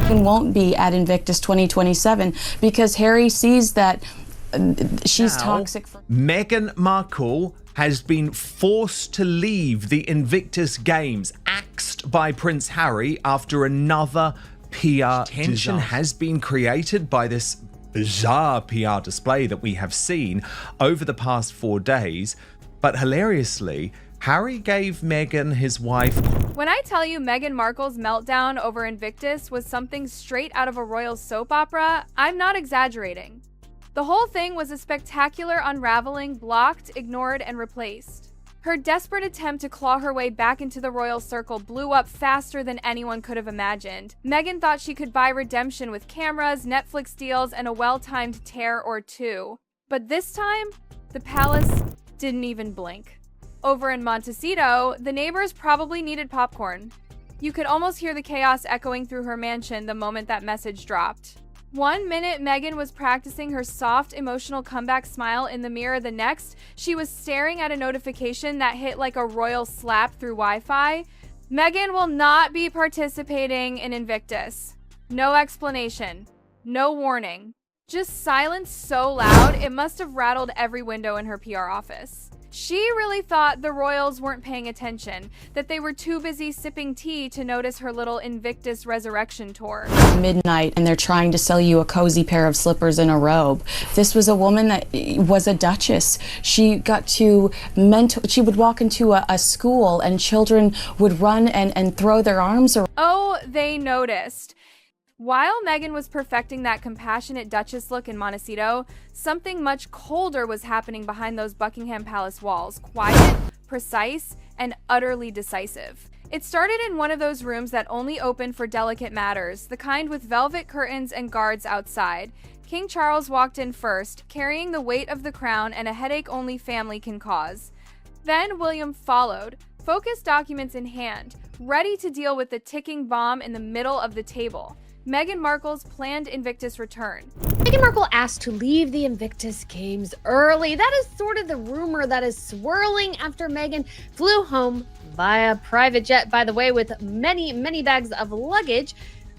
Meghan won't be at Invictus 2027 because Harry sees that she's toxic. Meghan Markle has been forced to leave the Invictus Games, axed by Prince Harry after another PR tension has been created by this bizarre PR display that we have seen over the past 4 days. But hilariously, Harry gave Meghan, his wife... When I tell you Meghan Markle's meltdown over Invictus was something straight out of a royal soap opera, I'm not exaggerating. The whole thing was a spectacular unraveling, blocked, ignored, and replaced. Her desperate attempt to claw her way back into the royal circle blew up faster than anyone could have imagined. Meghan thought she could buy redemption with cameras, Netflix deals, and a well-timed tear or two. But this time, the palace didn't even blink. Over in Montecito, the neighbors probably needed popcorn. You could almost hear the chaos echoing through her mansion the moment that message dropped. 1 minute, Meghan was practicing her soft, emotional comeback smile in the mirror. The next, she was staring at a notification that hit like a royal slap through Wi-Fi. Meghan will not be participating in Invictus. No explanation. No warning. Just silence so loud, it must have rattled every window in her PR office. She really thought the royals weren't paying attention, that they were too busy sipping tea to notice her little Invictus resurrection tour. Midnight, and they're trying to sell you a cozy pair of slippers and a robe. This was a woman that was a duchess. She got to she would walk into a school and children would run and throw their arms around. Oh, they noticed. While Meghan was perfecting that compassionate Duchess look in Montecito, something much colder was happening behind those Buckingham Palace walls. Quiet, precise, and utterly decisive. It started in one of those rooms that only open for delicate matters, the kind with velvet curtains and guards outside. King Charles walked in first, carrying the weight of the crown and a headache only family can cause. Then William followed, focused documents in hand, ready to deal with the ticking bomb in the middle of the table. Meghan Markle's planned Invictus return. Meghan Markle asked to leave the Invictus Games early. That is sort of the rumor that is swirling after Meghan flew home via private jet, by the way, with many, many bags of luggage,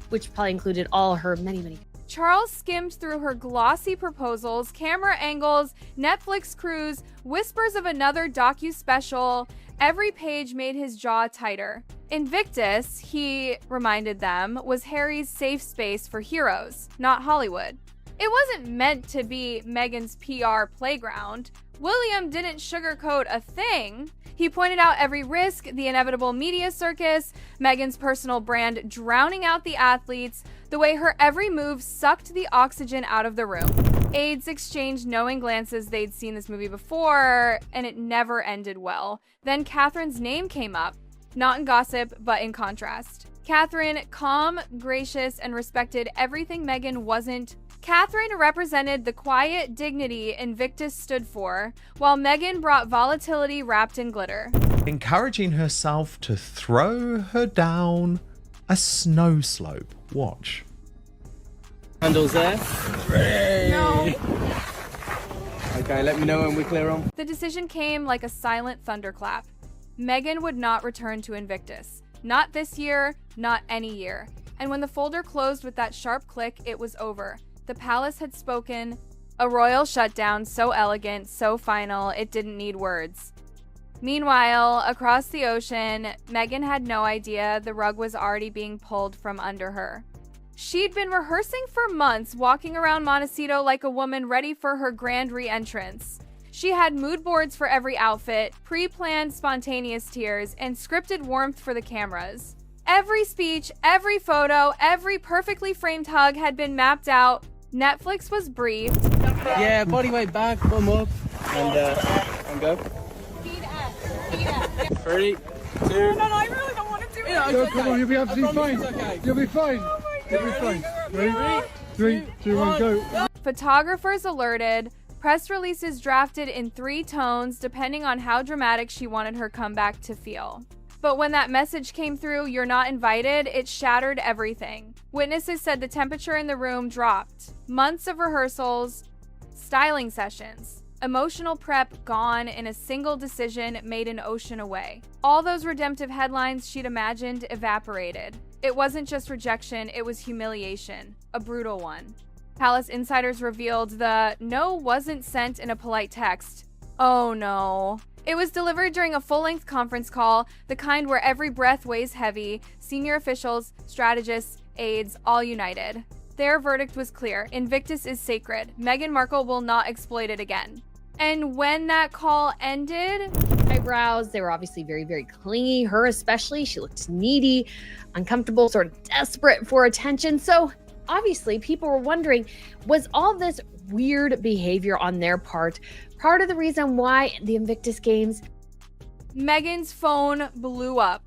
which probably included all her many. Charles skimmed through her glossy proposals, camera angles, Netflix cruise, whispers of another docu-special. Every page made his jaw tighter. Invictus, he reminded them, was Harry's safe space for heroes, not Hollywood. It wasn't meant to be Meghan's PR playground. William didn't sugarcoat a thing. He pointed out every risk, the inevitable media circus, Meghan's personal brand drowning out the athletes, the way her every move sucked the oxygen out of the room. Aides exchanged knowing glances. They'd seen this movie before, and it never ended well. Then Catherine's name came up, not in gossip, but in contrast. Catherine, calm, gracious, and respected everything Meghan wasn't. Catherine represented the quiet dignity Invictus stood for, while Meghan brought volatility wrapped in glitter. Encouraging herself to throw her down a snow slope. Watch. Handles there. No. Okay, let me know when we're clear on. The decision came like a silent thunderclap. Meghan would not return to Invictus. Not this year, not any year. And when the folder closed with that sharp click, it was over. The palace had spoken. A royal shutdown, so elegant, so final, it didn't need words. Meanwhile, across the ocean, Meghan had no idea the rug was already being pulled from under her. She'd been rehearsing for months, walking around Montecito like a woman ready for her grand re-entrance. She had mood boards for every outfit, pre-planned spontaneous tears, and scripted warmth for the cameras. Every speech, every photo, every perfectly framed hug had been mapped out. Netflix was briefed. Yeah, body weight back, bum up, and go. Speed up. 3, 2. No, I really don't want to do it. Yeah, No, come on, you'll be absolutely fine. Okay. You'll be fine. You'll be fine. Ready? 3, 2, 1, go. Photographers alerted. Press releases drafted in 3 tones, depending on how dramatic she wanted her comeback to feel. But when that message came through, "You're not invited," it shattered everything. Witnesses said the temperature in the room dropped. Months of rehearsals, styling sessions, emotional prep gone in a single decision made an ocean away. All those redemptive headlines she'd imagined evaporated. It wasn't just rejection, it was humiliation, a brutal one. Palace insiders revealed the no wasn't sent in a polite text. Oh no. It was delivered during a full-length conference call, the kind where every breath weighs heavy, senior officials, strategists, aides, all united. Their verdict was clear. Invictus is sacred. Meghan Markle will not exploit it again. And when that call ended, eyebrows, they were obviously very, very clingy. Her especially, she looked needy, uncomfortable, sort of desperate for attention. So obviously people were wondering, was all this weird behavior on their part of the reason why the Invictus Games? Meghan's phone blew up.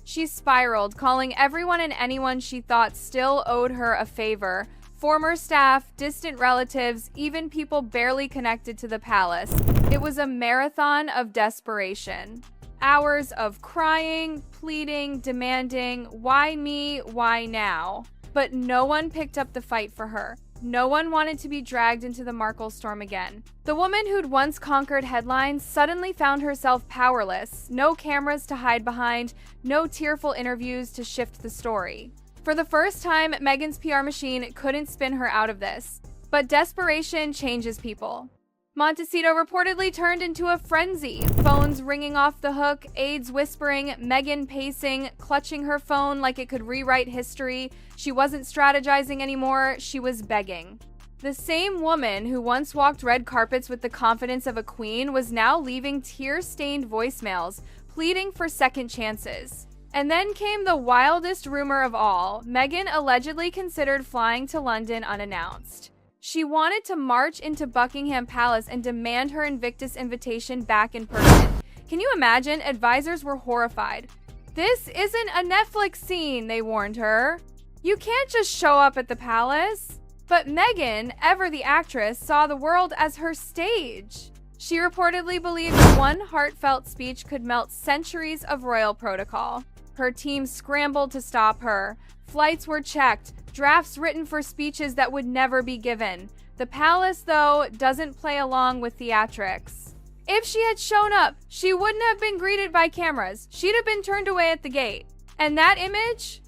She spiraled, calling everyone and anyone she thought still owed her a favor. Former staff, distant relatives, even people barely connected to the palace. It was a marathon of desperation. Hours of crying, pleading, demanding, why me, why now? But no one picked up the fight for her. No one wanted to be dragged into the Markle storm again. The woman who'd once conquered headlines suddenly found herself powerless. No cameras to hide behind, no tearful interviews to shift the story. For the first time, Meghan's PR machine couldn't spin her out of this. But desperation changes people. Montecito reportedly turned into a frenzy. Phones ringing off the hook, aides whispering, Meghan pacing, clutching her phone like it could rewrite history. She wasn't strategizing anymore, she was begging. The same woman who once walked red carpets with the confidence of a queen was now leaving tear-stained voicemails, pleading for second chances. And then came the wildest rumor of all. Meghan allegedly considered flying to London unannounced. She wanted to march into Buckingham Palace and demand her Invictus invitation back in person. Can you imagine? Advisors were horrified. This isn't a Netflix scene, they warned her. You can't just show up at the palace. But Meghan, ever the actress, saw the world as her stage. She reportedly believed one heartfelt speech could melt centuries of royal protocol. Her team scrambled to stop her. Flights were checked, drafts written for speeches that would never be given. The palace, though, doesn't play along with theatrics. If she had shown up, she wouldn't have been greeted by cameras. She'd have been turned away at the gate. And that image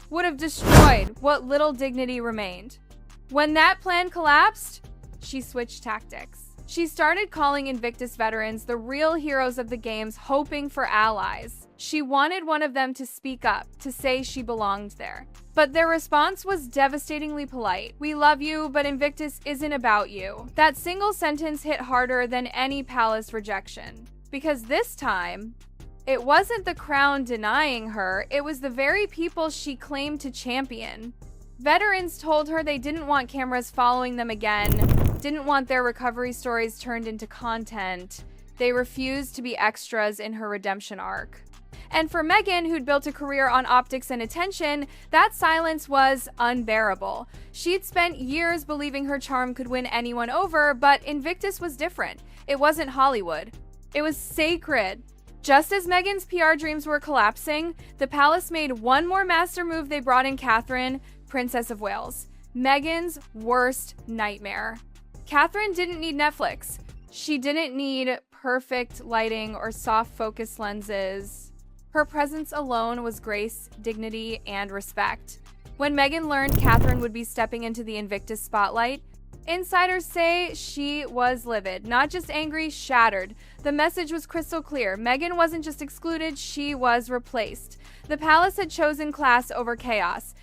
would have destroyed what little dignity remained. When that plan collapsed, she switched tactics. She started calling Invictus veterans the real heroes of the games, hoping for allies. She wanted one of them to speak up, to say she belonged there. But their response was devastatingly polite. We love you, but Invictus isn't about you. That single sentence hit harder than any palace rejection. Because this time, it wasn't the crown denying her, it was the very people she claimed to champion. Veterans told her they didn't want cameras following them again, didn't want their recovery stories turned into content. They refused to be extras in her redemption arc. And for Meghan, who'd built a career on optics and attention, that silence was unbearable. She'd spent years believing her charm could win anyone over, but Invictus was different. It wasn't Hollywood. It was sacred. Just as Meghan's PR dreams were collapsing, the palace made one more master move. They brought in Catherine, Princess of Wales. Meghan's worst nightmare. Catherine didn't need Netflix. She didn't need perfect lighting or soft focus lenses. Her presence alone was grace, dignity, and respect. When Meghan learned Catherine would be stepping into the Invictus spotlight, insiders say she was livid, not just angry, shattered. The message was crystal clear. Meghan wasn't just excluded, she was replaced. The palace had chosen class over chaos.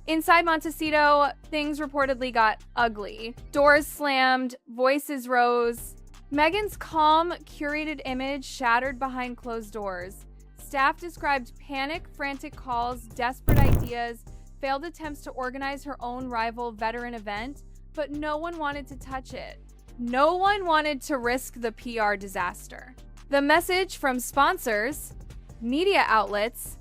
Inside Montecito, things reportedly got ugly. Doors slammed, voices rose. Meghan's calm, curated image shattered behind closed doors. Staff described panic, frantic calls, desperate ideas, failed attempts to organize her own rival veteran event, but no one wanted to touch it. No one wanted to risk the PR disaster. The message from sponsors, media outlets,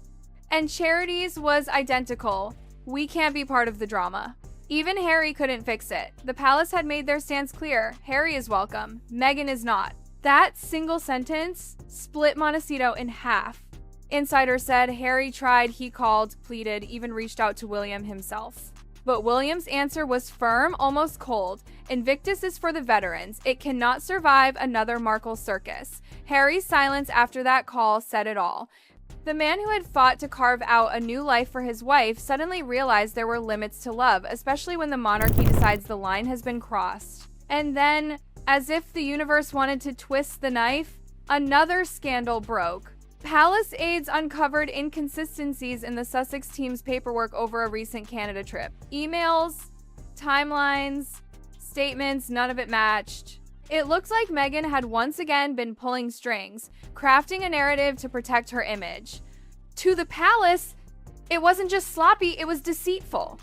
and charities was identical. We can't be part of the drama. Even Harry couldn't fix it. The palace had made their stance clear. Harry is welcome. Meghan is not. That single sentence split Montecito in half. Insiders said Harry tried, he called, pleaded, even reached out to William himself. But William's answer was firm, almost cold. Invictus is for the veterans. It cannot survive another Markle circus. Harry's silence after that call said it all. The man who had fought to carve out a new life for his wife suddenly realized there were limits to love, especially when the monarchy decides the line has been crossed. And then, as if the universe wanted to twist the knife, another scandal broke. Palace aides uncovered inconsistencies in the Sussex team's paperwork over a recent Canada trip. Emails, timelines, statements, none of it matched. It looked like Meghan had once again been pulling strings, crafting a narrative to protect her image. To the palace, it wasn't just sloppy, it was deceitful.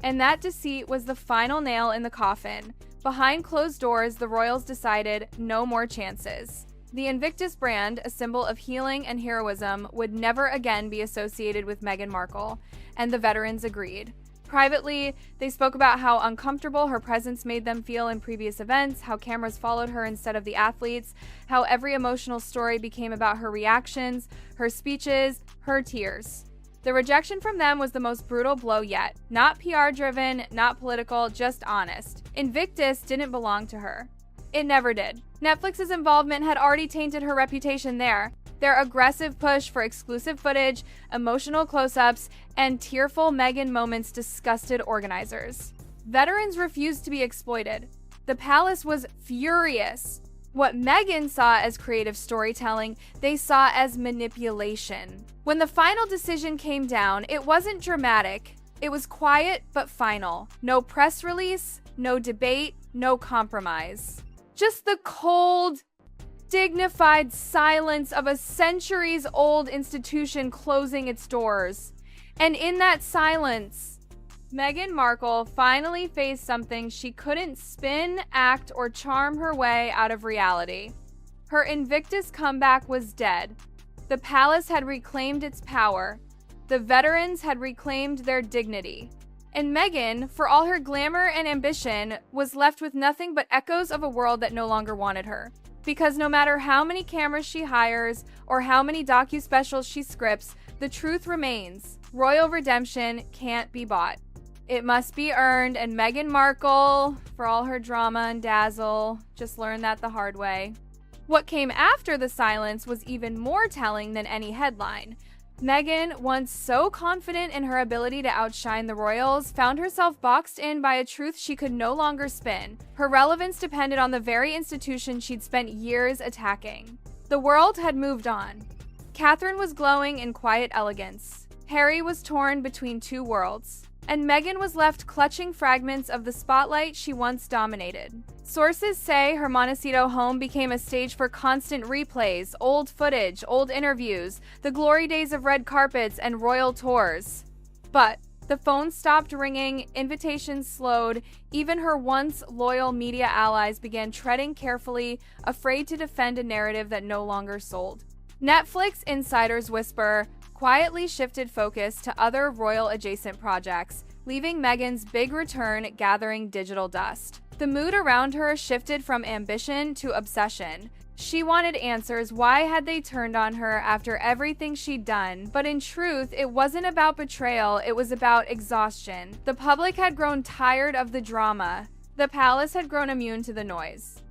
And that deceit was the final nail in the coffin. Behind closed doors, the royals decided no more chances. The Invictus brand, a symbol of healing and heroism, would never again be associated with Meghan Markle, and the veterans agreed. Privately, they spoke about how uncomfortable her presence made them feel in previous events, how cameras followed her instead of the athletes, how every emotional story became about her reactions, her speeches, her tears. The rejection from them was the most brutal blow yet. Not PR-driven, not political, just honest. Invictus didn't belong to her. It never did. Netflix's involvement had already tainted her reputation there. Their aggressive push for exclusive footage, emotional close-ups, and tearful Meghan moments disgusted organizers. Veterans refused to be exploited. The palace was furious. What Meghan saw as creative storytelling, they saw as manipulation. When the final decision came down, it wasn't dramatic. It was quiet but final. No press release, no debate, no compromise. Just the cold, dignified silence of a centuries-old institution closing its doors. And in that silence, Meghan Markle finally faced something she couldn't spin, act, or charm her way out of reality. Her Invictus comeback was dead. The palace had reclaimed its power. The veterans had reclaimed their dignity. And Meghan, for all her glamour and ambition, was left with nothing but echoes of a world that no longer wanted her. Because no matter how many cameras she hires or how many docu-specials she scripts, the truth remains. Royal redemption can't be bought. It must be earned, and Meghan Markle, for all her drama and dazzle, just learned that the hard way. What came after the silence was even more telling than any headline. Meghan, once so confident in her ability to outshine the royals, found herself boxed in by a truth she could no longer spin. Her relevance depended on the very institution she'd spent years attacking. The world had moved on. Catherine was glowing in quiet elegance. Harry was torn between two worlds. And Meghan was left clutching fragments of the spotlight she once dominated. Sources say her Montecito home became a stage for constant replays, old footage, old interviews, the glory days of red carpets and royal tours. But the phone stopped ringing, invitations slowed, even her once loyal media allies began treading carefully, afraid to defend a narrative that no longer sold. Netflix insiders whisper, quietly shifted focus to other royal-adjacent projects, leaving Meghan's big return gathering digital dust. The mood around her shifted from ambition to obsession. She wanted answers. Why had they turned on her after everything she'd done? But in truth, it wasn't about betrayal, it was about exhaustion. The public had grown tired of the drama. The palace had grown immune to the noise.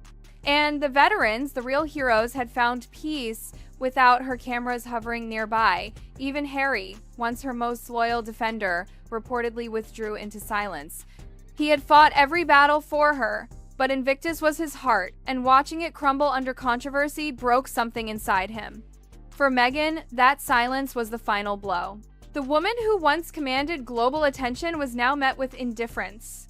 And the veterans, the real heroes, had found peace without her cameras hovering nearby. Even Harry, once her most loyal defender, reportedly withdrew into silence. He had fought every battle for her, but Invictus was his heart, and watching it crumble under controversy broke something inside him. For Meghan, that silence was the final blow. The woman who once commanded global attention was now met with indifference.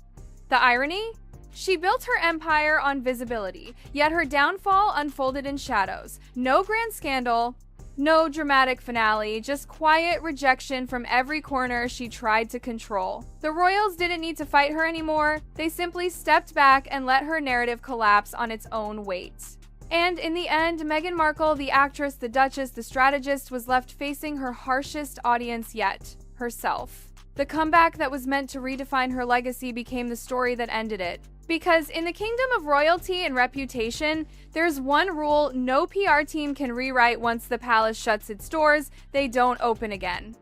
The irony? She built her empire on visibility, yet her downfall unfolded in shadows. No grand scandal, no dramatic finale, just quiet rejection from every corner she tried to control. The royals didn't need to fight her anymore. They simply stepped back and let her narrative collapse on its own weight. And in the end, Meghan Markle, the actress, the duchess, the strategist, was left facing her harshest audience yet, herself. The comeback that was meant to redefine her legacy became the story that ended it. Because in the kingdom of royalty and reputation, there's one rule no PR team can rewrite once the palace shuts its doors: they don't open again.